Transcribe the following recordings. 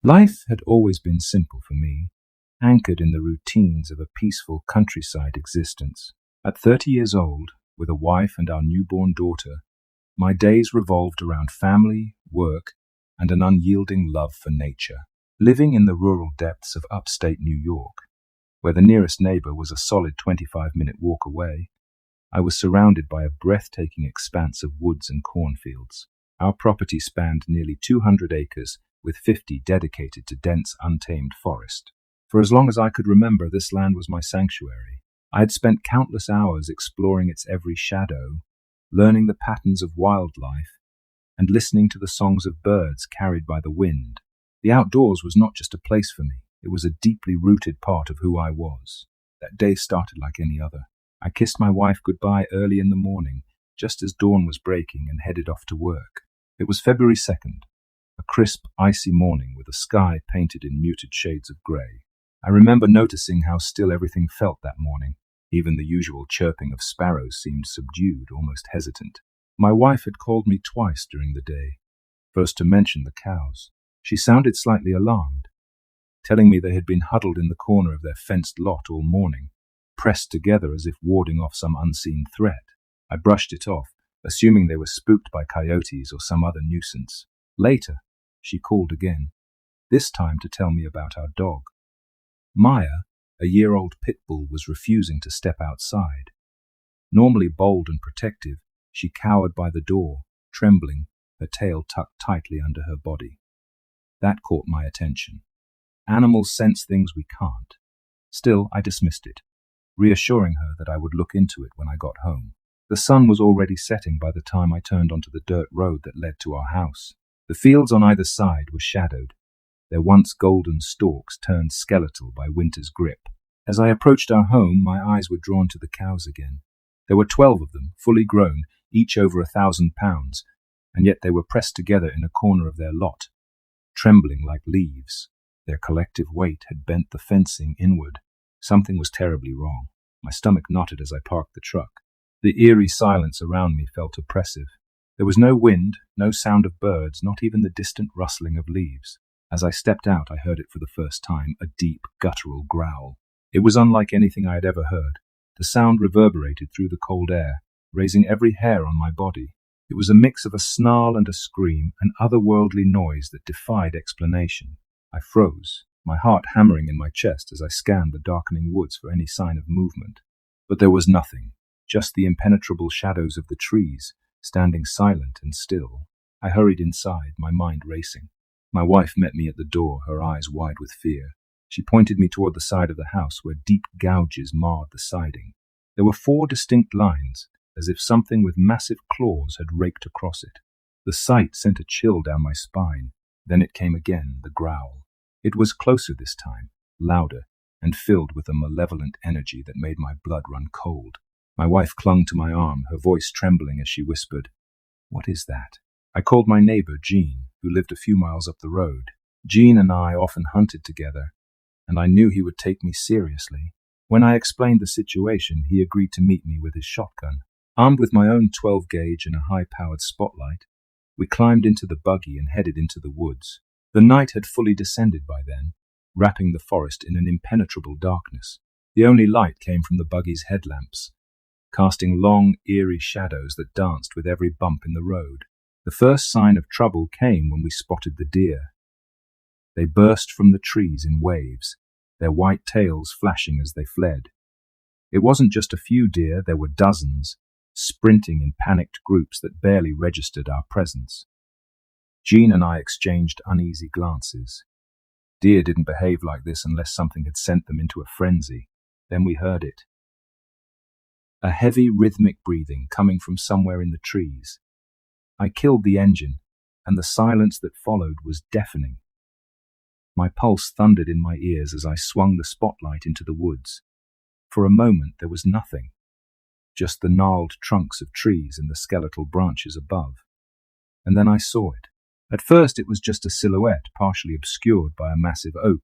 Life had always been simple for me, anchored in the routines of a peaceful countryside existence. At 30 years old, with a wife and our newborn daughter, my days revolved around family, work, and an unyielding love for nature. Living in the rural depths of upstate New York, where the nearest neighbor was a solid 25-minute walk away, I was surrounded by a breathtaking expanse of woods and cornfields. Our property spanned nearly 200 acres, with 50 dedicated to dense, untamed forest. For as long as I could remember, this land was my sanctuary. I had spent countless hours exploring its every shadow, learning the patterns of wildlife, and listening to the songs of birds carried by the wind. The outdoors was not just a place for me, it was a deeply rooted part of who I was. That day started like any other. I kissed my wife goodbye early in the morning, just as dawn was breaking, and headed off to work. It was February 2nd, a crisp, icy morning with a sky painted in muted shades of grey. I remember noticing how still everything felt that morning. Even the usual chirping of sparrows seemed subdued, almost hesitant. My wife had called me twice during the day, first to mention the cows. She sounded slightly alarmed, telling me they had been huddled in the corner of their fenced lot all morning, pressed together as if warding off some unseen threat. I brushed it off, assuming they were spooked by coyotes or some other nuisance. Later, she called again, this time to tell me about our dog. Maya, a year-old pit bull, was refusing to step outside. Normally bold and protective, she cowered by the door, trembling, her tail tucked tightly under her body. That caught my attention. Animals sense things we can't. Still, I dismissed it, reassuring her that I would look into it when I got home. The sun was already setting by the time I turned onto the dirt road that led to our house. The fields on either side were shadowed, their once golden stalks turned skeletal by winter's grip. As I approached our home, my eyes were drawn to the cows again. There were 12 of them, fully grown, each over 1,000 pounds, and yet they were pressed together in a corner of their lot, trembling like leaves. Their collective weight had bent the fencing inward. Something was terribly wrong. My stomach knotted as I parked the truck. The eerie silence around me felt oppressive. There was no wind, no sound of birds, not even the distant rustling of leaves. As I stepped out, I heard it for the first time, a deep, guttural growl. It was unlike anything I had ever heard. The sound reverberated through the cold air, raising every hair on my body. It was a mix of a snarl and a scream, an otherworldly noise that defied explanation. I froze, my heart hammering in my chest as I scanned the darkening woods for any sign of movement. But there was nothing, just the impenetrable shadows of the trees, standing silent and still. I hurried inside, my mind racing. My wife met me at the door, her eyes wide with fear. She pointed me toward the side of the house where deep gouges marred the siding. There were 4 distinct lines, as if something with massive claws had raked across it. The sight sent a chill down my spine. Then it came again, the growl. It was closer this time, louder, and filled with a malevolent energy that made my blood run cold. My wife clung to my arm, her voice trembling as she whispered, "What is that?" I called my neighbor, Jean, who lived a few miles up the road. Jean and I often hunted together, and I knew he would take me seriously. When I explained the situation, he agreed to meet me with his shotgun. Armed with my own 12-gauge and a high-powered spotlight, we climbed into the buggy and headed into the woods. The night had fully descended by then, wrapping the forest in an impenetrable darkness. The only light came from the buggy's headlamps, casting long, eerie shadows that danced with every bump in the road. The first sign of trouble came when we spotted the deer. They burst from the trees in waves, their white tails flashing as they fled. It wasn't just a few deer, there were dozens, sprinting in panicked groups that barely registered our presence. Jean and I exchanged uneasy glances. Deer didn't behave like this unless something had sent them into a frenzy. Then we heard it. A heavy, rhythmic breathing coming from somewhere in the trees. I killed the engine, and the silence that followed was deafening. My pulse thundered in my ears as I swung the spotlight into the woods. For a moment there was nothing, just the gnarled trunks of trees and the skeletal branches above. And then I saw it. At first it was just a silhouette partially obscured by a massive oak,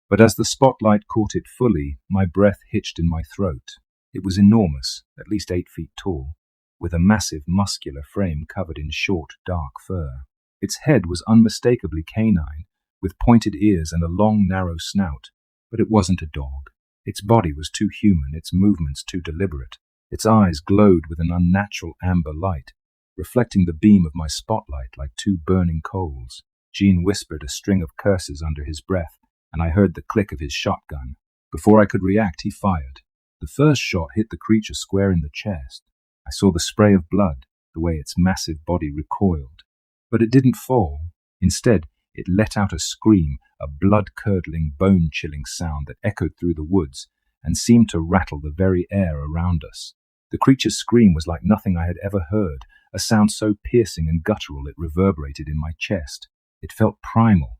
but as the spotlight caught it fully, my breath hitched in my throat. It was enormous, at least 8 feet tall, with a massive muscular frame covered in short, dark fur. Its head was unmistakably canine, with pointed ears and a long, narrow snout. But it wasn't a dog. Its body was too human, its movements too deliberate. Its eyes glowed with an unnatural amber light, reflecting the beam of my spotlight like two burning coals. Jean whispered a string of curses under his breath, and I heard the click of his shotgun. Before I could react, he fired. The first shot hit the creature square in the chest. I saw the spray of blood, the way its massive body recoiled. But it didn't fall. Instead, it let out a scream, a blood-curdling, bone-chilling sound that echoed through the woods and seemed to rattle the very air around us. The creature's scream was like nothing I had ever heard, a sound so piercing and guttural it reverberated in my chest. It felt primal,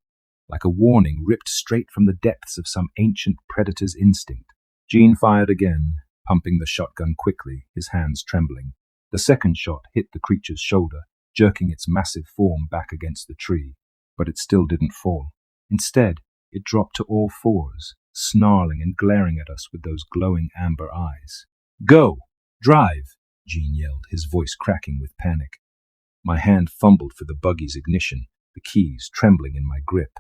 like a warning ripped straight from the depths of some ancient predator's instinct. Jean fired again, pumping the shotgun quickly, his hands trembling. The second shot hit the creature's shoulder, jerking its massive form back against the tree. But it still didn't fall. Instead, it dropped to all fours, snarling and glaring at us with those glowing amber eyes. "Go! Drive!" Jean yelled, his voice cracking with panic. My hand fumbled for the buggy's ignition, the keys trembling in my grip.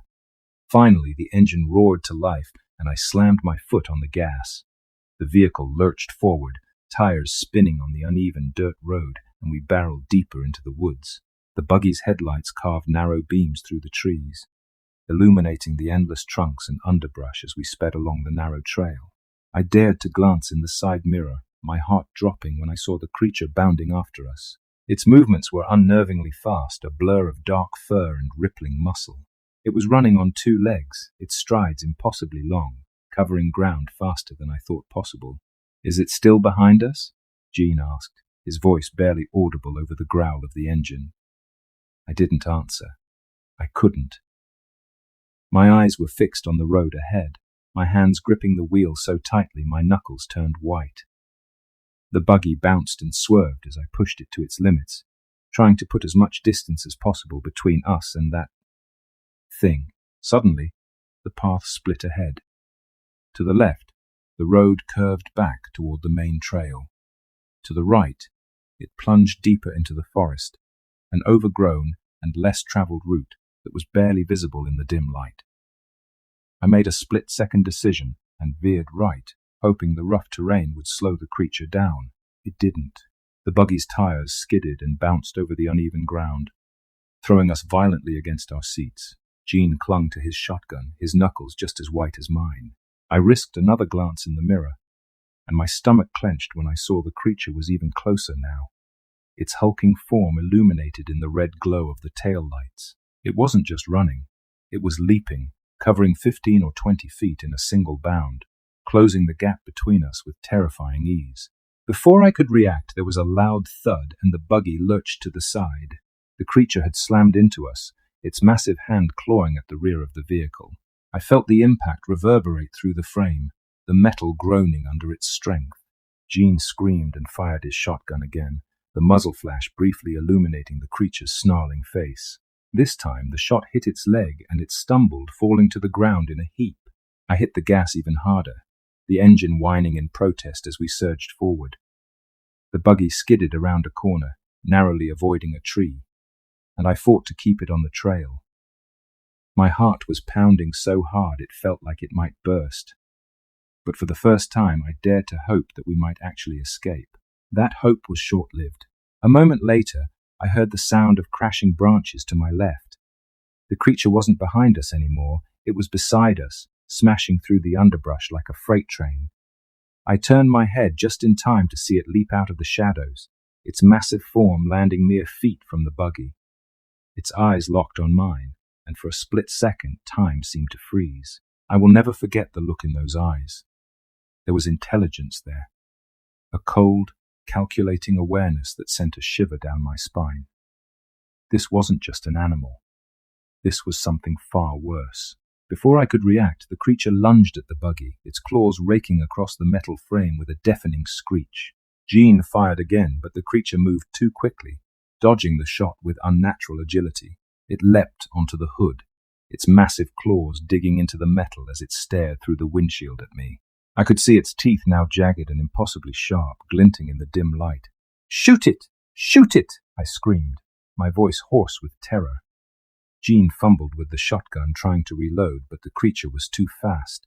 Finally, the engine roared to life, and I slammed my foot on the gas. The vehicle lurched forward, tires spinning on the uneven dirt road, and we barreled deeper into the woods. The buggy's headlights carved narrow beams through the trees, illuminating the endless trunks and underbrush as we sped along the narrow trail. I dared to glance in the side mirror, my heart dropping when I saw the creature bounding after us. Its movements were unnervingly fast, a blur of dark fur and rippling muscle. It was running on two legs, its strides impossibly long, covering ground faster than I thought possible. "Is it still behind us?" Jean asked, his voice barely audible over the growl of the engine. I didn't answer. I couldn't. My eyes were fixed on the road ahead, my hands gripping the wheel so tightly my knuckles turned white. The buggy bounced and swerved as I pushed it to its limits, trying to put as much distance as possible between us and that thing. Suddenly, the path split ahead. To the left, the road curved back toward the main trail. To the right, it plunged deeper into the forest, an overgrown and less traveled route that was barely visible in the dim light. I made a split-second decision and veered right, hoping the rough terrain would slow the creature down. It didn't. The buggy's tires skidded and bounced over the uneven ground, throwing us violently against our seats. Jean clung to his shotgun, his knuckles just as white as mine. I risked another glance in the mirror, and my stomach clenched when I saw the creature was even closer now, its hulking form illuminated in the red glow of the tail lights. It wasn't just running, it was leaping, covering 15 or 20 feet in a single bound, closing the gap between us with terrifying ease. Before I could react, there was a loud thud and the buggy lurched to the side. The creature had slammed into us, its massive hand clawing at the rear of the vehicle. I felt the impact reverberate through the frame, the metal groaning under its strength. Jean screamed and fired his shotgun again, the muzzle flash briefly illuminating the creature's snarling face. This time the shot hit its leg and it stumbled, falling to the ground in a heap. I hit the gas even harder, the engine whining in protest as we surged forward. The buggy skidded around a corner, narrowly avoiding a tree, and I fought to keep it on the trail. My heart was pounding so hard it felt like it might burst. But for the first time I dared to hope that we might actually escape. That hope was short-lived. A moment later, I heard the sound of crashing branches to my left. The creature wasn't behind us anymore, it was beside us, smashing through the underbrush like a freight train. I turned my head just in time to see it leap out of the shadows, its massive form landing mere feet from the buggy. Its eyes locked on mine, and for a split second time seemed to freeze. I will never forget the look in those eyes. There was intelligence there, a cold, calculating awareness that sent a shiver down my spine. This wasn't just an animal. This was something far worse. Before I could react, the creature lunged at the buggy, its claws raking across the metal frame with a deafening screech. Jean fired again, but the creature moved too quickly, dodging the shot with unnatural agility. It leapt onto the hood, its massive claws digging into the metal as it stared through the windshield at me. I could see its teeth now jagged and impossibly sharp, glinting in the dim light. "Shoot it! Shoot it!" I screamed, my voice hoarse with terror. Jean fumbled with the shotgun, trying to reload, but the creature was too fast.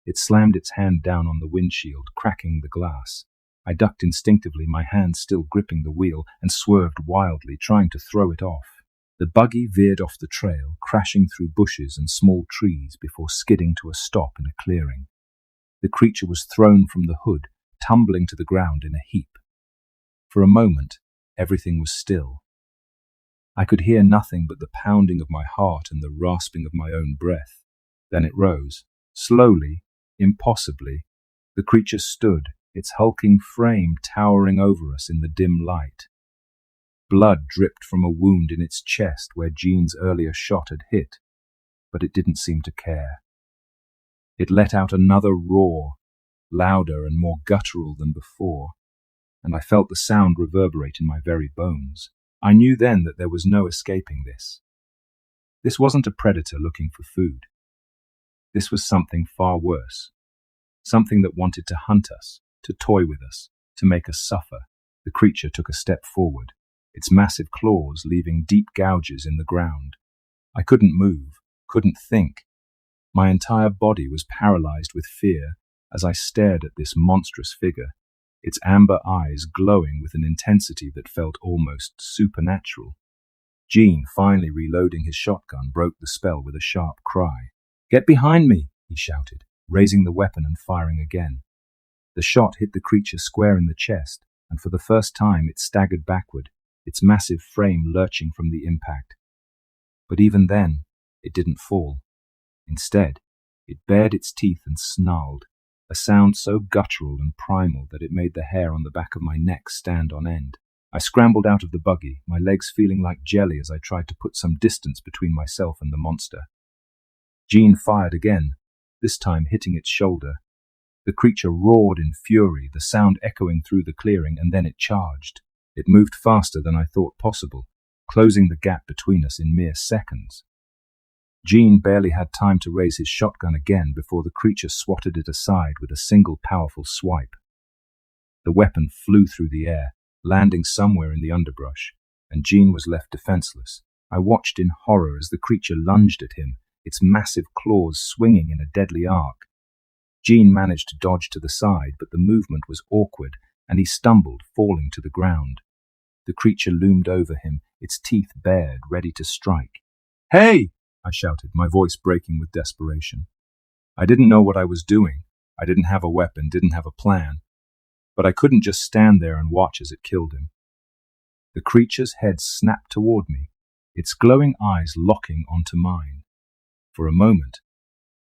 It slammed its hand down on the windshield, cracking the glass. I ducked instinctively, my hand still gripping the wheel, and swerved wildly, trying to throw it off. The buggy veered off the trail, crashing through bushes and small trees before skidding to a stop in a clearing. The creature was thrown from the hood, tumbling to the ground in a heap. For a moment, everything was still. I could hear nothing but the pounding of my heart and the rasping of my own breath. Then it rose. Slowly, impossibly, the creature stood, its hulking frame towering over us in the dim light. Blood dripped from a wound in its chest where Jean's earlier shot had hit, but it didn't seem to care. It let out another roar, louder and more guttural than before, and I felt the sound reverberate in my very bones. I knew then that there was no escaping this. This wasn't a predator looking for food. This was something far worse. Something that wanted to hunt us, to toy with us, to make us suffer. The creature took a step forward, its massive claws leaving deep gouges in the ground. I couldn't move, couldn't think. My entire body was paralyzed with fear as I stared at this monstrous figure, its amber eyes glowing with an intensity that felt almost supernatural. Jean, finally reloading his shotgun, broke the spell with a sharp cry. "Get behind me!" he shouted, raising the weapon and firing again. The shot hit the creature square in the chest, and for the first time it staggered backward, its massive frame lurching from the impact. But even then, it didn't fall. Instead, it bared its teeth and snarled, a sound so guttural and primal that it made the hair on the back of my neck stand on end. I scrambled out of the buggy, my legs feeling like jelly as I tried to put some distance between myself and the monster. Jean fired again, this time hitting its shoulder. The creature roared in fury, the sound echoing through the clearing, and then it charged. It moved faster than I thought possible, closing the gap between us in mere seconds. Jean barely had time to raise his shotgun again before the creature swatted it aside with a single powerful swipe. The weapon flew through the air, landing somewhere in the underbrush, and Jean was left defenseless. I watched in horror as the creature lunged at him, its massive claws swinging in a deadly arc. Jean managed to dodge to the side, but the movement was awkward, and he stumbled, falling to the ground. The creature loomed over him, its teeth bared, ready to strike. "Hey!" I shouted, my voice breaking with desperation. I didn't know what I was doing. I didn't have a weapon, didn't have a plan. But I couldn't just stand there and watch as it killed him. The creature's head snapped toward me, its glowing eyes locking onto mine. For a moment,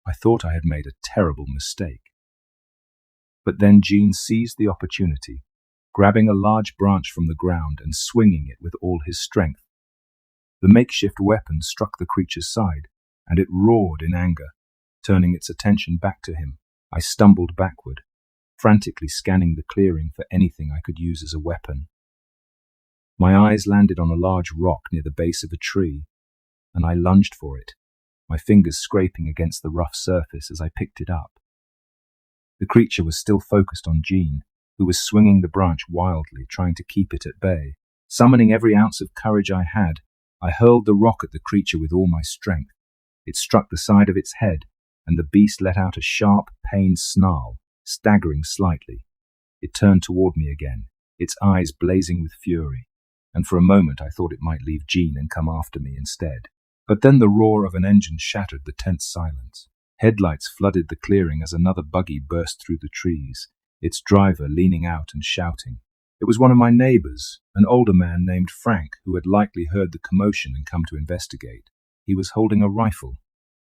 I thought I had made a terrible mistake. But then Jean seized the opportunity, grabbing a large branch from the ground and swinging it with all his strength. The makeshift weapon struck the creature's side, and it roared in anger, turning its attention back to him. I stumbled backward, frantically scanning the clearing for anything I could use as a weapon. My eyes landed on a large rock near the base of a tree, and I lunged for it, my fingers scraping against the rough surface as I picked it up. The creature was still focused on Jean, who was swinging the branch wildly, trying to keep it at bay. Summoning every ounce of courage I had, I hurled the rock at the creature with all my strength. It struck the side of its head, and the beast let out a sharp, pained snarl, staggering slightly. It turned toward me again, its eyes blazing with fury, and for a moment I thought it might leave Jean and come after me instead. But then the roar of an engine shattered the tense silence. Headlights flooded the clearing as another buggy burst through the trees, its driver leaning out and shouting. It was one of my neighbors, an older man named Frank, who had likely heard the commotion and come to investigate. He was holding a rifle,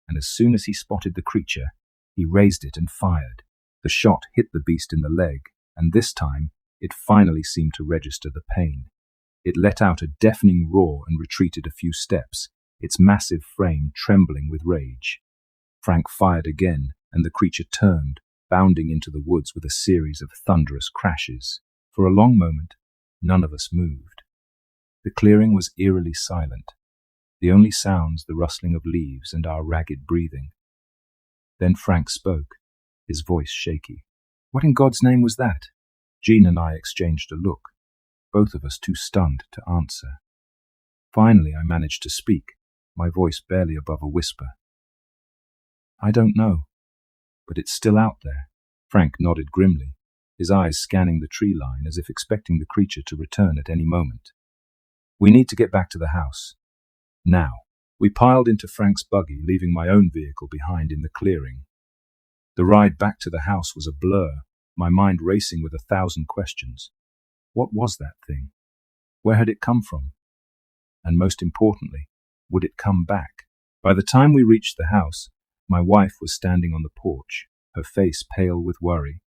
and as soon as he spotted the creature, he raised it and fired. The shot hit the beast in the leg, and this time it finally seemed to register the pain. It let out a deafening roar and retreated a few steps, its massive frame trembling with rage. Frank fired again, and the creature turned, bounding into the woods with a series of thunderous crashes. For a long moment, none of us moved. The clearing was eerily silent, the only sounds the rustling of leaves and our ragged breathing. Then Frank spoke, his voice shaky. "What in God's name was that?" Jean and I exchanged a look, both of us too stunned to answer. Finally I managed to speak, my voice barely above a whisper. I don't know, but it's still out there. Frank nodded grimly, his eyes scanning the tree line as if expecting the creature to return at any moment. We need to get back to the house. Now. We piled into Frank's buggy, leaving my own vehicle behind in the clearing. The ride back to the house was a blur, my mind racing with 1,000 questions. What was that thing? Where had it come from? And most importantly, would it come back? By the time we reached the house, my wife was standing on the porch, her face pale with worry.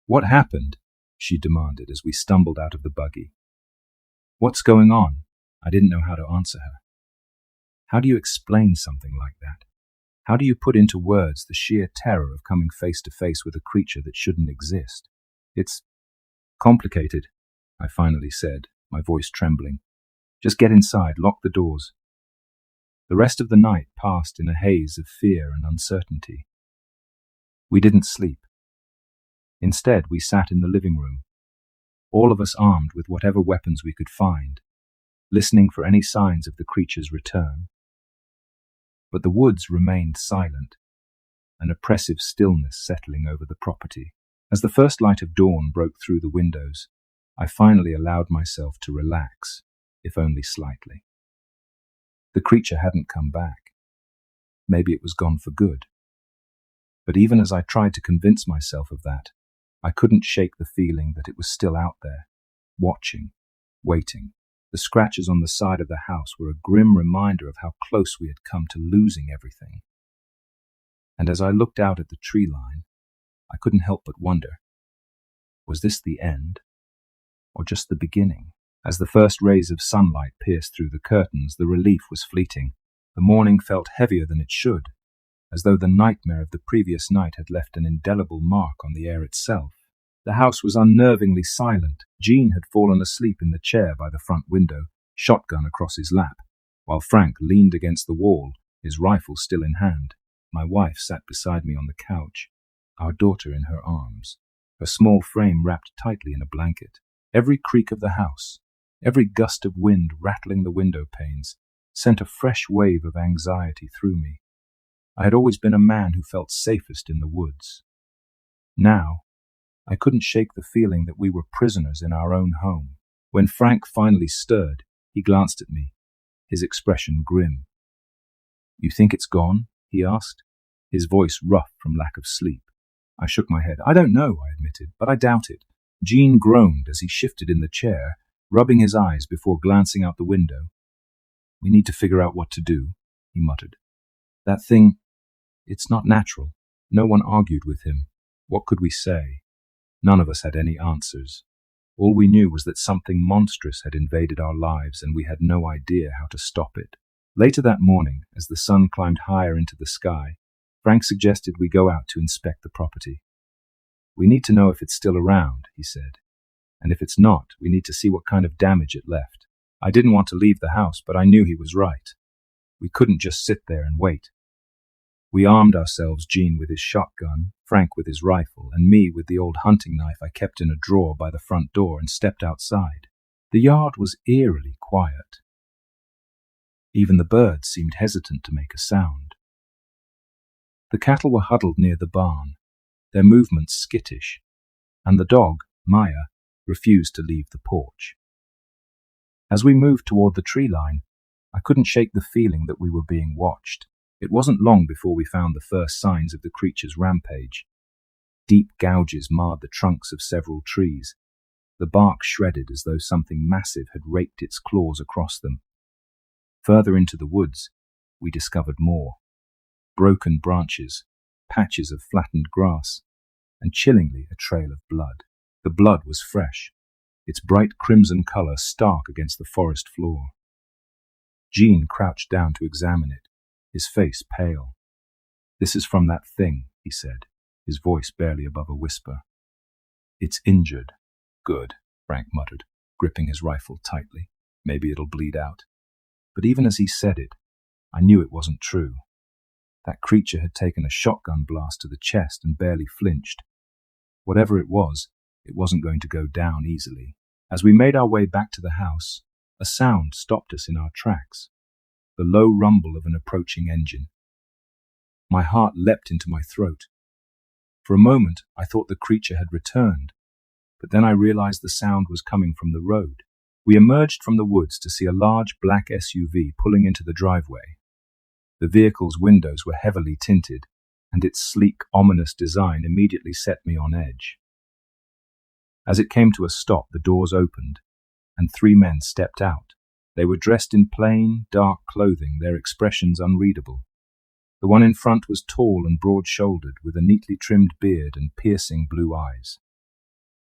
What happened? She demanded as we stumbled out of the buggy. What's going on? I didn't know how to answer her. How do you explain something like that? How do you put into words the sheer terror of coming face to face with a creature that shouldn't exist? It's complicated, I finally said, my voice trembling. Just get inside, lock the doors. The rest of the night passed in a haze of fear and uncertainty. We didn't sleep. Instead, we sat in the living room, all of us armed with whatever weapons we could find, listening for any signs of the creature's return. But the woods remained silent, an oppressive stillness settling over the property. As the first light of dawn broke through the windows, I finally allowed myself to relax, if only slightly. The creature hadn't come back. Maybe it was gone for good. But even as I tried to convince myself of that, I couldn't shake the feeling that it was still out there, watching, waiting. The scratches on the side of the house were a grim reminder of how close we had come to losing everything. And as I looked out at the tree line, I couldn't help but wonder, was this the end? Or just the beginning? As the first rays of sunlight pierced through the curtains, the relief was fleeting. The morning felt heavier than it should, as though the nightmare of the previous night had left an indelible mark on the air itself. The house was unnervingly silent. Jean had fallen asleep in the chair by the front window, shotgun across his lap, while Frank leaned against the wall, his rifle still in hand. My wife sat beside me on the couch, our daughter in her arms, her small frame wrapped tightly in a blanket. Every creak of the house, every gust of wind rattling the window panes, sent a fresh wave of anxiety through me. I had always been a man who felt safest in the woods. Now, I couldn't shake the feeling that we were prisoners in our own home. When Frank finally stirred, he glanced at me, his expression grim. You think it's gone? He asked, his voice rough from lack of sleep. I shook my head. I don't know, I admitted, but I doubt it. Jean groaned as he shifted in the chair, rubbing his eyes before glancing out the window. We need to figure out what to do, he muttered. That thing, it's not natural. No one argued with him. What could we say? None of us had any answers. All we knew was that something monstrous had invaded our lives and we had no idea how to stop it. Later that morning, as the sun climbed higher into the sky, Frank suggested we go out to inspect the property. We need to know if it's still around, he said. And if it's not, we need to see what kind of damage it left. I didn't want to leave the house, but I knew he was right. We couldn't just sit there and wait. We armed ourselves, Jean with his shotgun, Frank with his rifle, and me with the old hunting knife I kept in a drawer by the front door, and stepped outside. The yard was eerily quiet. Even the birds seemed hesitant to make a sound. The cattle were huddled near the barn, their movements skittish, and the dog, Maya, refused to leave the porch. As we moved toward the tree line, I couldn't shake the feeling that we were being watched. It wasn't long before we found the first signs of the creature's rampage. Deep gouges marred the trunks of several trees, the bark shredded as though something massive had raked its claws across them. Further into the woods, we discovered more. Broken branches, patches of flattened grass, and chillingly a trail of blood. The blood was fresh, its bright crimson color stark against the forest floor. Jean crouched down to examine it, his face pale. This is from that thing, he said, his voice barely above a whisper. It's injured. Good, Frank muttered, gripping his rifle tightly. Maybe it'll bleed out. But even as he said it, I knew it wasn't true. That creature had taken a shotgun blast to the chest and barely flinched. Whatever it wasn't going to go down easily. As we made our way back to the house, a sound stopped us in our tracks. the low rumble of an approaching engine. My heart leapt into my throat. For a moment, I thought the creature had returned, but then I realized the sound was coming from the road. We emerged from the woods to see a large black SUV pulling into the driveway. The vehicle's windows were heavily tinted, and its sleek, ominous design immediately set me on edge. As it came to a stop, the doors opened, and 3 men stepped out. They were dressed in plain, dark clothing, their expressions unreadable. The one in front was tall and broad-shouldered, with a neatly trimmed beard and piercing blue eyes.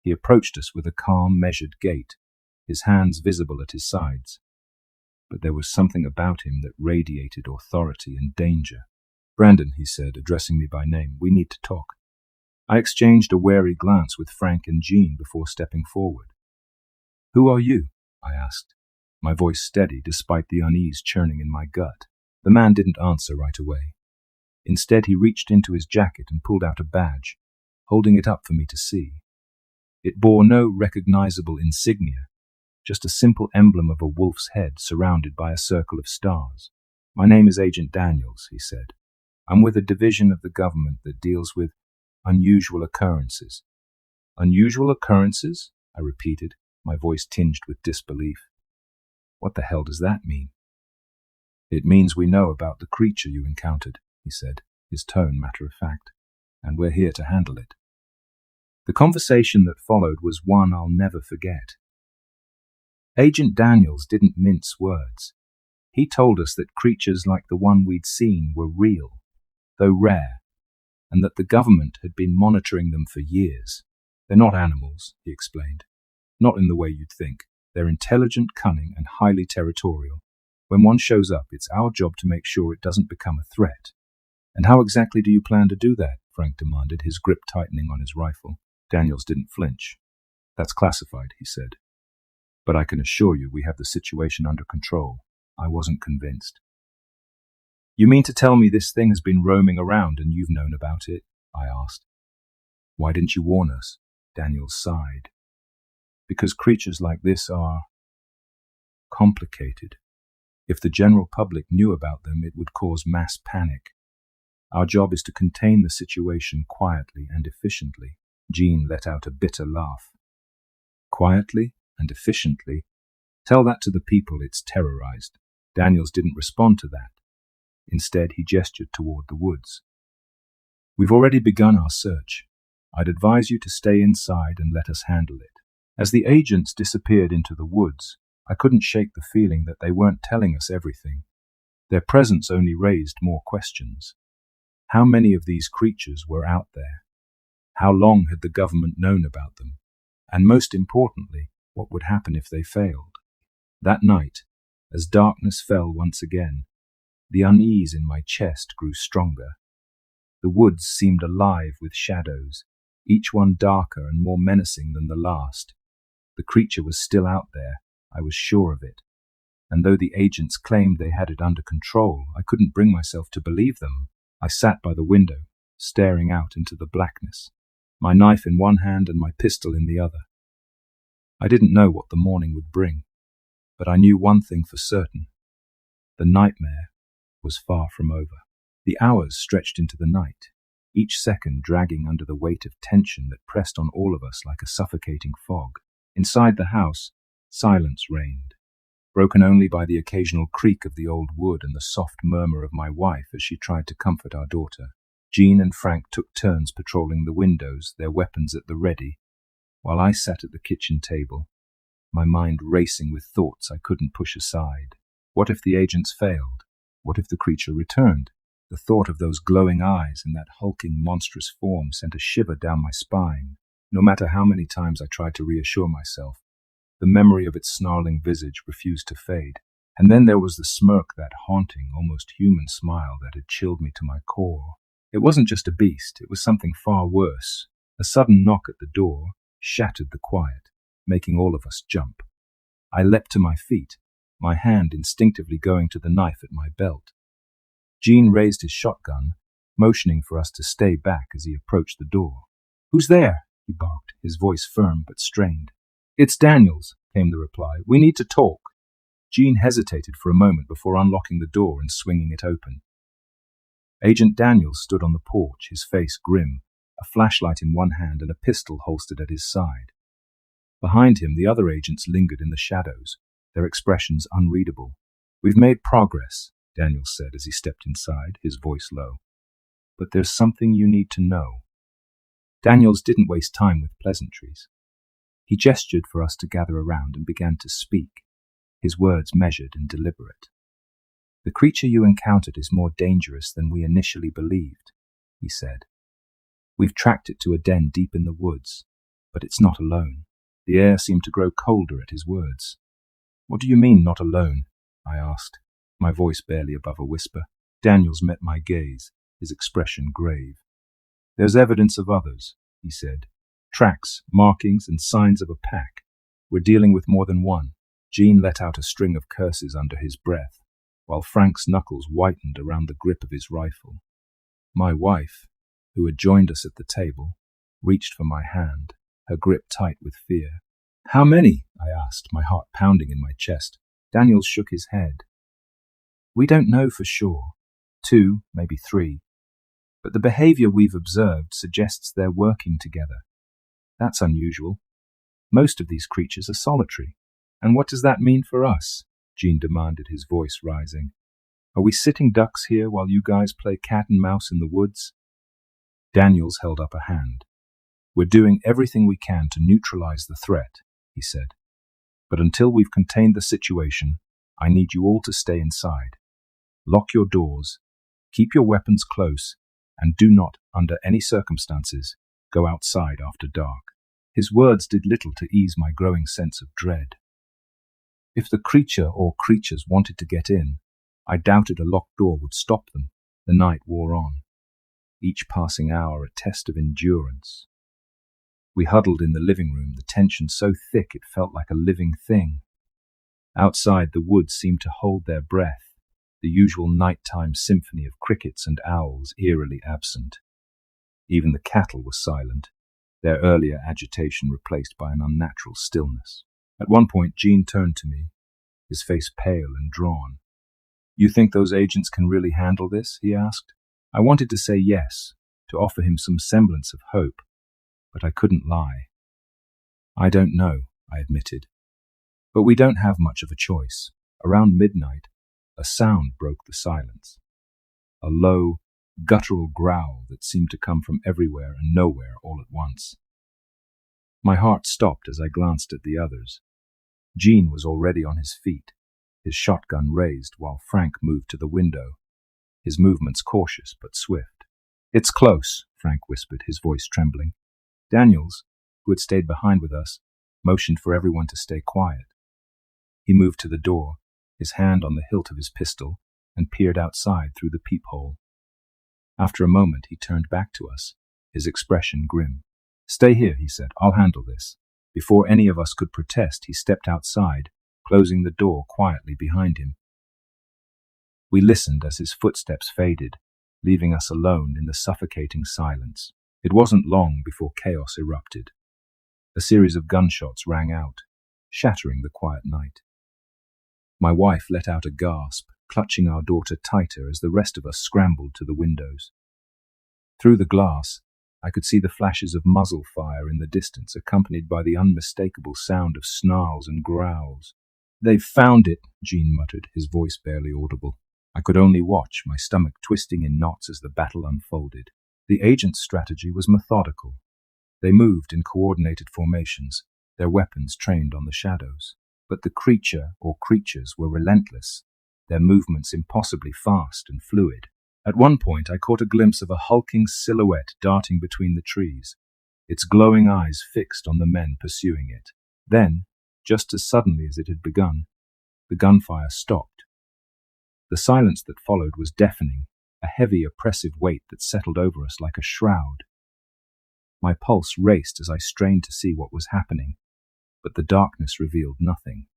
He approached us with a calm, measured gait, his hands visible at his sides. But there was something about him that radiated authority and danger. "Brandon," he said, addressing me by name, "we need to talk." I exchanged a wary glance with Frank and Jean before stepping forward. "Who are you?" I asked, my voice steady despite the unease churning in my gut. The man didn't answer right away. Instead, he reached into his jacket and pulled out a badge, holding it up for me to see. It bore no recognizable insignia, just a simple emblem of a wolf's head surrounded by a circle of stars. "My name is Agent Daniels," he said. "I'm with a division of the government that deals with unusual occurrences." "Unusual occurrences?" I repeated, my voice tinged with disbelief. "What the hell does that mean?" "It means we know about the creature you encountered," he said, his tone matter-of-fact, "and we're here to handle it." The conversation that followed was one I'll never forget. Agent Daniels didn't mince words. He told us that creatures like the one we'd seen were real, though rare, and that the government had been monitoring them for years. "They're not animals," he explained. "Not in the way you'd think. They're intelligent, cunning, and highly territorial. When one shows up, it's our job to make sure it doesn't become a threat." "And how exactly do you plan to do that?" Frank demanded, his grip tightening on his rifle. Daniels didn't flinch. "That's classified," he said. "But I can assure you we have the situation under control." I wasn't convinced. "You mean to tell me this thing has been roaming around and you've known about it?" I asked. "Why didn't you warn us?" Daniels sighed. "Because creatures like this are complicated. If the general public knew about them, it would cause mass panic. Our job is to contain the situation quietly and efficiently." Jean let out a bitter laugh. "Quietly and efficiently? Tell that to the people it's terrorized." Daniels didn't respond to that. Instead, he gestured toward the woods. "We've already begun our search. I'd advise you to stay inside and let us handle it." As the agents disappeared into the woods, I couldn't shake the feeling that they weren't telling us everything. Their presence only raised more questions. How many of these creatures were out there? How long had the government known about them? And most importantly, what would happen if they failed? That night, as darkness fell once again, the unease in my chest grew stronger. The woods seemed alive with shadows, each one darker and more menacing than the last. The creature was still out there, I was sure of it. And though the agents claimed they had it under control, I couldn't bring myself to believe them. I sat by the window, staring out into the blackness, my knife in one hand and my pistol in the other. I didn't know what the morning would bring, but I knew one thing for certain. The nightmare was far from over. The hours stretched into the night, each second dragging under the weight of tension that pressed on all of us like a suffocating fog. Inside the house, silence reigned, broken only by the occasional creak of the old wood and the soft murmur of my wife as she tried to comfort our daughter. Jean and Frank took turns patrolling the windows, their weapons at the ready, while I sat at the kitchen table, my mind racing with thoughts I couldn't push aside. What if the agents failed? What if the creature returned? The thought of those glowing eyes and that hulking, monstrous form sent a shiver down my spine. No matter how many times I tried to reassure myself, the memory of its snarling visage refused to fade. And then there was the smirk, that haunting, almost human smile that had chilled me to my core. It wasn't just a beast, it was something far worse. A sudden knock at the door shattered the quiet, making all of us jump. I leapt to my feet, my hand instinctively going to the knife at my belt. Jean raised his shotgun, motioning for us to stay back as he approached the door. "Who's there?" he barked, his voice firm but strained. "It's Daniels," came the reply. "We need to talk." Jean hesitated for a moment before unlocking the door and swinging it open. Agent Daniels stood on the porch, his face grim, a flashlight in one hand and a pistol holstered at his side. Behind him, the other agents lingered in the shadows, their expressions unreadable. "We've made progress," Daniels said as he stepped inside, his voice low. "But there's something you need to know." Daniels didn't waste time with pleasantries. He gestured for us to gather around and began to speak, his words measured and deliberate. "The creature you encountered is more dangerous than we initially believed," he said. "We've tracked it to a den deep in the woods, but it's not alone." The air seemed to grow colder at his words. "What do you mean, not alone?" I asked, my voice barely above a whisper. Daniels met my gaze, his expression grave. "There's evidence of others," he said. "Tracks, markings, and signs of a pack. We're dealing with more than one." Jean let out a string of curses under his breath, while Frank's knuckles whitened around the grip of his rifle. My wife, who had joined us at the table, reached for my hand, her grip tight with fear. "How many?" I asked, my heart pounding in my chest. Daniels shook his head. "We don't know for sure. 2, maybe 3. But the behavior we've observed suggests they're working together. That's unusual. Most of these creatures are solitary. And what does that mean for us?" Jean demanded, his voice rising. "Are we sitting ducks here while you guys play cat and mouse in the woods?" Daniels held up a hand. "We're doing everything we can to neutralize the threat," he said. "But until we've contained the situation, I need you all to stay inside. Lock your doors, keep your weapons close, and do not, under any circumstances, go outside after dark." His words did little to ease my growing sense of dread. If the creature or creatures wanted to get in, I doubted a locked door would stop them. The night wore on, each passing hour a test of endurance. We huddled in the living room, the tension so thick it felt like a living thing. Outside, the woods seemed to hold their breath, the usual nighttime symphony of crickets and owls eerily absent. Even the cattle were silent, their earlier agitation replaced by an unnatural stillness. At one point, Jean turned to me, his face pale and drawn. "You think those agents can really handle this?" he asked. I wanted to say yes, to offer him some semblance of hope, but I couldn't lie. "I don't know," I admitted. "But we don't have much of a choice." Around midnight, a sound broke the silence. A low, guttural growl that seemed to come from everywhere and nowhere all at once. My heart stopped as I glanced at the others. Jean was already on his feet, his shotgun raised while Frank moved to the window, his movements cautious but swift. "It's close," Frank whispered, his voice trembling. Daniels, who had stayed behind with us, motioned for everyone to stay quiet. He moved to the door, his hand on the hilt of his pistol, and peered outside through the peephole. After a moment, he turned back to us, his expression grim. "Stay here," he said. "I'll handle this." Before any of us could protest, he stepped outside, closing the door quietly behind him. We listened as his footsteps faded, leaving us alone in the suffocating silence. It wasn't long before chaos erupted. A series of gunshots rang out, shattering the quiet night. My wife let out a gasp, clutching our daughter tighter as the rest of us scrambled to the windows. Through the glass, I could see the flashes of muzzle fire in the distance, accompanied by the unmistakable sound of snarls and growls. "They've found it," Jean muttered, his voice barely audible. I could only watch, my stomach twisting in knots as the battle unfolded. The agent's strategy was methodical. They moved in coordinated formations, their weapons trained on the shadows. But the creature or creatures were relentless, their movements impossibly fast and fluid. At one point, I caught a glimpse of a hulking silhouette darting between the trees, its glowing eyes fixed on the men pursuing it. Then, just as suddenly as it had begun, the gunfire stopped. The silence that followed was deafening, a heavy, oppressive weight that settled over us like a shroud. My pulse raced as I strained to see what was happening, but the darkness revealed nothing.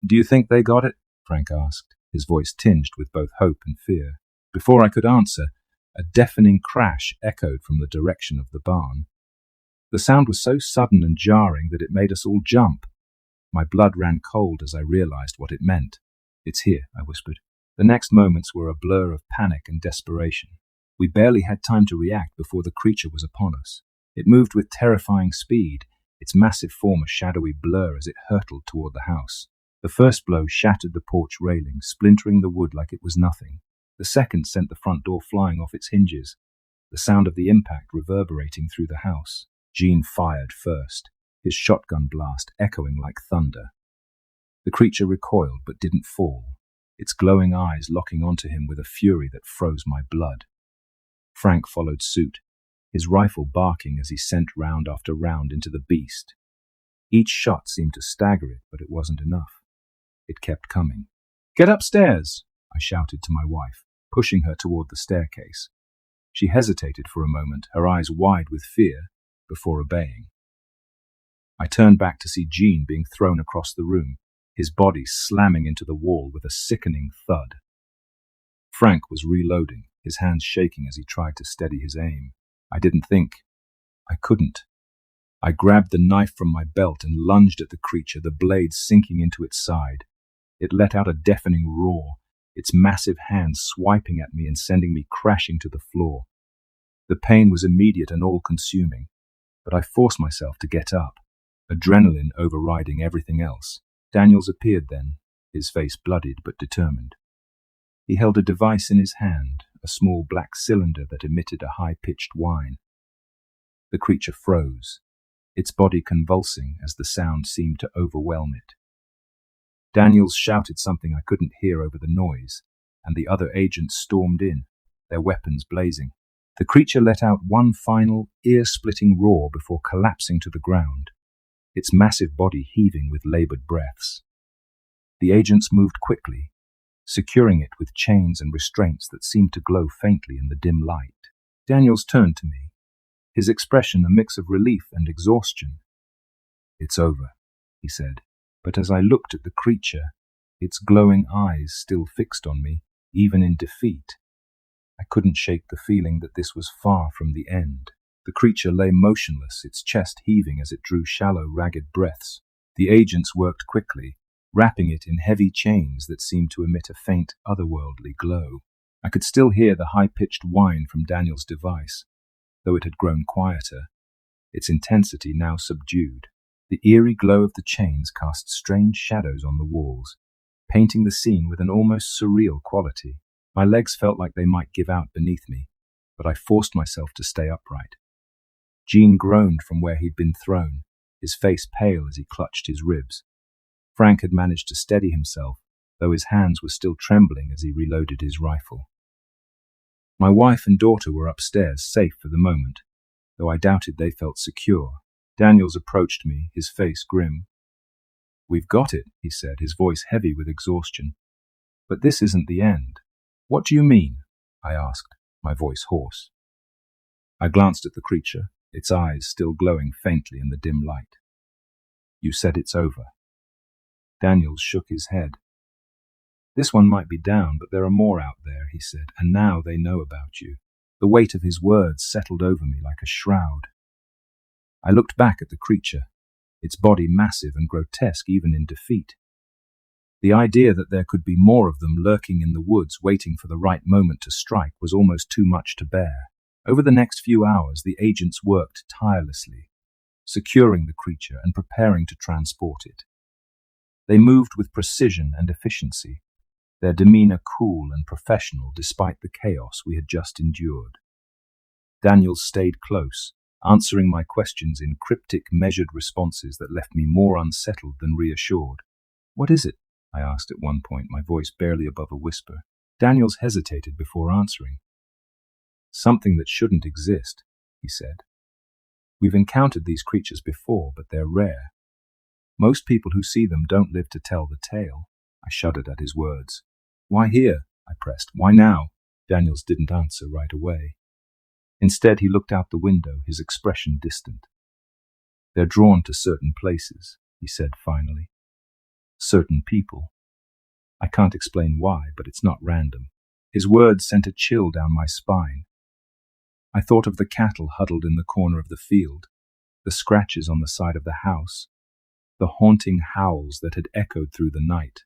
"Do you think they got it?" Frank asked, his voice tinged with both hope and fear. Before I could answer, a deafening crash echoed from the direction of the barn. The sound was so sudden and jarring that it made us all jump. My blood ran cold as I realized what it meant. "It's here," I whispered. The next moments were a blur of panic and desperation. We barely had time to react before the creature was upon us. It moved with terrifying speed, its massive form a shadowy blur as it hurtled toward the house. The first blow shattered the porch railing, splintering the wood like it was nothing. The second sent the front door flying off its hinges, the sound of the impact reverberating through the house. Gene fired first, his shotgun blast echoing like thunder. The creature recoiled but didn't fall, its glowing eyes locking onto him with a fury that froze my blood. Frank followed suit, his rifle barking as he sent round after round into the beast. Each shot seemed to stagger it, but it wasn't enough. It kept coming. "Get upstairs!" I shouted to my wife, pushing her toward the staircase. She hesitated for a moment, her eyes wide with fear, before obeying. I turned back to see Gene being thrown across the room, his body slamming into the wall with a sickening thud. Frank was reloading, his hands shaking as he tried to steady his aim. I didn't think. I couldn't. I grabbed the knife from my belt and lunged at the creature, the blade sinking into its side. It let out a deafening roar, its massive hands swiping at me and sending me crashing to the floor. The pain was immediate and all-consuming, but I forced myself to get up, adrenaline overriding everything else. Daniels appeared then, his face bloodied but determined. He held a device in his hand, a small black cylinder that emitted a high-pitched whine. The creature froze, its body convulsing as the sound seemed to overwhelm it. Daniels shouted something I couldn't hear over the noise, and the other agents stormed in, their weapons blazing. The creature let out one final, ear-splitting roar before collapsing to the ground, its massive body heaving with labored breaths. The agents moved quickly, securing it with chains and restraints that seemed to glow faintly in the dim light. Daniels turned to me, his expression a mix of relief and exhaustion. "It's over," he said, but as I looked at the creature, its glowing eyes still fixed on me, even in defeat, I couldn't shake the feeling that this was far from the end. The creature lay motionless, its chest heaving as it drew shallow, ragged breaths. The agents worked quickly, wrapping it in heavy chains that seemed to emit a faint, otherworldly glow. I could still hear the high-pitched whine from Daniel's device, though it had grown quieter, its intensity now subdued. The eerie glow of the chains cast strange shadows on the walls, painting the scene with an almost surreal quality. My legs felt like they might give out beneath me, but I forced myself to stay upright. Gene groaned from where he'd been thrown, his face pale as he clutched his ribs. Frank had managed to steady himself, though his hands were still trembling as he reloaded his rifle. My wife and daughter were upstairs, safe for the moment, though I doubted they felt secure. Daniels approached me, his face grim. "We've got it," he said, his voice heavy with exhaustion. "But this isn't the end." "What do you mean?" I asked, my voice hoarse. I glanced at the creature, its eyes still glowing faintly in the dim light. "You said it's over." Daniels shook his head. "This one might be down, but there are more out there," he said, "and now they know about you." The weight of his words settled over me like a shroud. I looked back at the creature, its body massive and grotesque even in defeat. The idea that there could be more of them lurking in the woods waiting for the right moment to strike was almost too much to bear. Over the next few hours, the agents worked tirelessly, securing the creature and preparing to transport it. They moved with precision and efficiency, their demeanor cool and professional despite the chaos we had just endured. Daniels stayed close, answering my questions in cryptic, measured responses that left me more unsettled than reassured. "What is it?" I asked at one point, my voice barely above a whisper. Daniels hesitated before answering. "Something that shouldn't exist," he said. "We've encountered these creatures before, but they're rare. Most people who see them don't live to tell the tale." I shuddered at his words. "Why here?" I pressed. "Why now?" Daniels didn't answer right away. Instead, he looked out the window, his expression distant. "They're drawn to certain places," he said finally. "Certain people. I can't explain why, but it's not random." His words sent a chill down my spine. I thought of the cattle huddled in the corner of the field, the scratches on the side of the house, the haunting howls that had echoed through the night.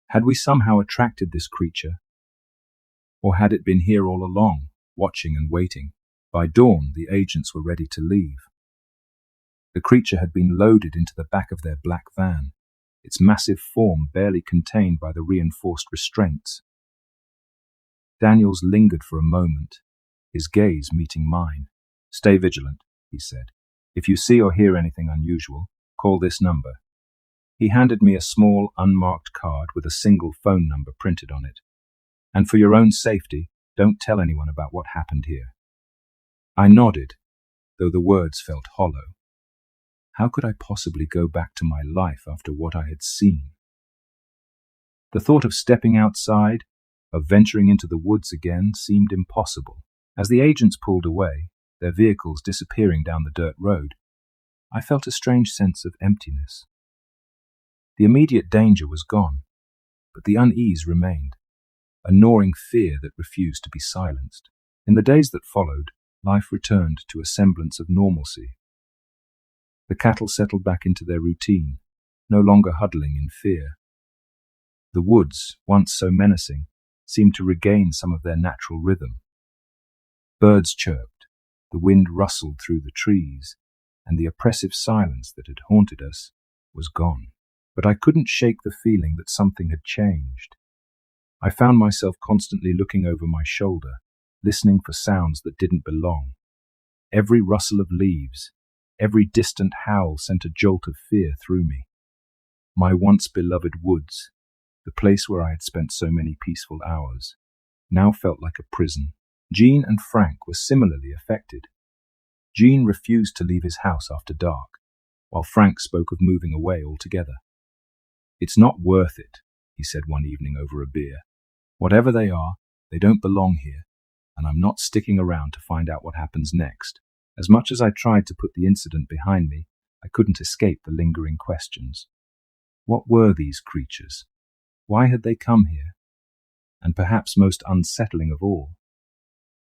Had we somehow attracted this creature? Or had it been here all along, watching and waiting? By dawn, the agents were ready to leave. The creature had been loaded into the back of their black van, its massive form barely contained by the reinforced restraints. Daniels lingered for a moment, his gaze meeting mine. "Stay vigilant," he said. "If you see or hear anything unusual, call this number." He handed me a small, unmarked card with a single phone number printed on it. "And for your own safety, don't tell anyone about what happened here." I nodded, though the words felt hollow. How could I possibly go back to my life after what I had seen? The thought of stepping outside, of venturing into the woods again, seemed impossible. As the agents pulled away, their vehicles disappearing down the dirt road, I felt a strange sense of emptiness. The immediate danger was gone, but the unease remained, a gnawing fear that refused to be silenced. In the days that followed, life returned to a semblance of normalcy. The cattle settled back into their routine, no longer huddling in fear. The woods, once so menacing, seemed to regain some of their natural rhythm. Birds chirped, the wind rustled through the trees, and the oppressive silence that had haunted us was gone. But I couldn't shake the feeling that something had changed. I found myself constantly looking over my shoulder, listening for sounds that didn't belong. Every rustle of leaves, every distant howl sent a jolt of fear through me. My once beloved woods, the place where I had spent so many peaceful hours, now felt like a prison. Jean and Frank were similarly affected. Jean refused to leave his house after dark, while Frank spoke of moving away altogether. "It's not worth it," he said one evening over a beer. "Whatever they are, they don't belong here, and I'm not sticking around to find out what happens next." As much as I tried to put the incident behind me, I couldn't escape the lingering questions. What were these creatures? Why had they come here? And perhaps most unsettling of all,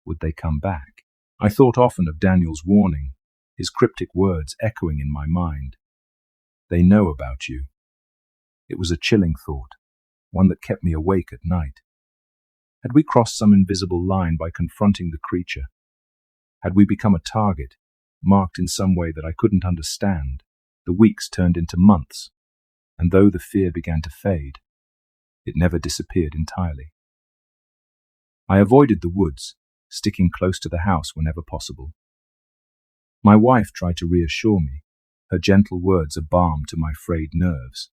would they come back? I thought often of Daniel's warning, his cryptic words echoing in my mind. "They know about you." It was a chilling thought, one that kept me awake at night. Had we crossed some invisible line by confronting the creature? Had we become a target, marked in some way that I couldn't understand? The weeks turned into months, and though the fear began to fade, it never disappeared entirely. I avoided the woods, sticking close to the house whenever possible. My wife tried to reassure me, her gentle words a balm to my frayed nerves.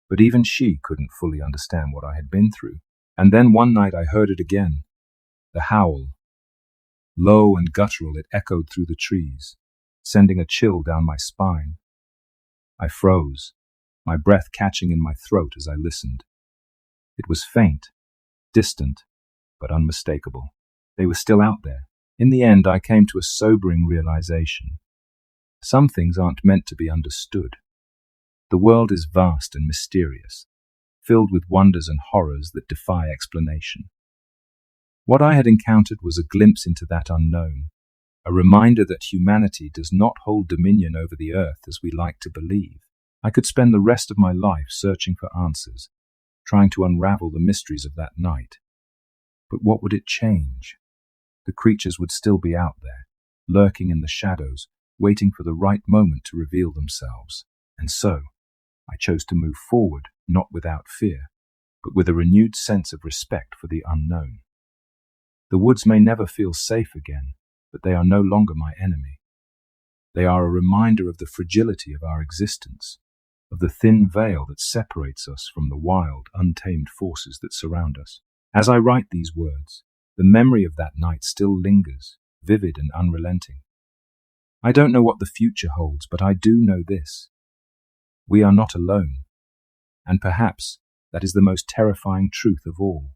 But even she couldn't fully understand what I had been through. And then one night I heard it again, the howl. Low and guttural, it echoed through the trees, sending a chill down my spine. I froze, my breath catching in my throat as I listened. It was faint, distant, but unmistakable. They were still out there. In the end, I came to a sobering realization. Some things aren't meant to be understood. The world is vast and mysterious, filled with wonders and horrors that defy explanation. What I had encountered was a glimpse into that unknown, a reminder that humanity does not hold dominion over the earth as we like to believe. I could spend the rest of my life searching for answers, trying to unravel the mysteries of that night. But what would it change? The creatures would still be out there, lurking in the shadows, waiting for the right moment to reveal themselves. And so, I chose to move forward, not without fear, but with a renewed sense of respect for the unknown. The woods may never feel safe again, but they are no longer my enemy. They are a reminder of the fragility of our existence, of the thin veil that separates us from the wild, untamed forces that surround us. As I write these words, the memory of that night still lingers, vivid and unrelenting. I don't know what the future holds, but I do know this. We are not alone, and perhaps that is the most terrifying truth of all.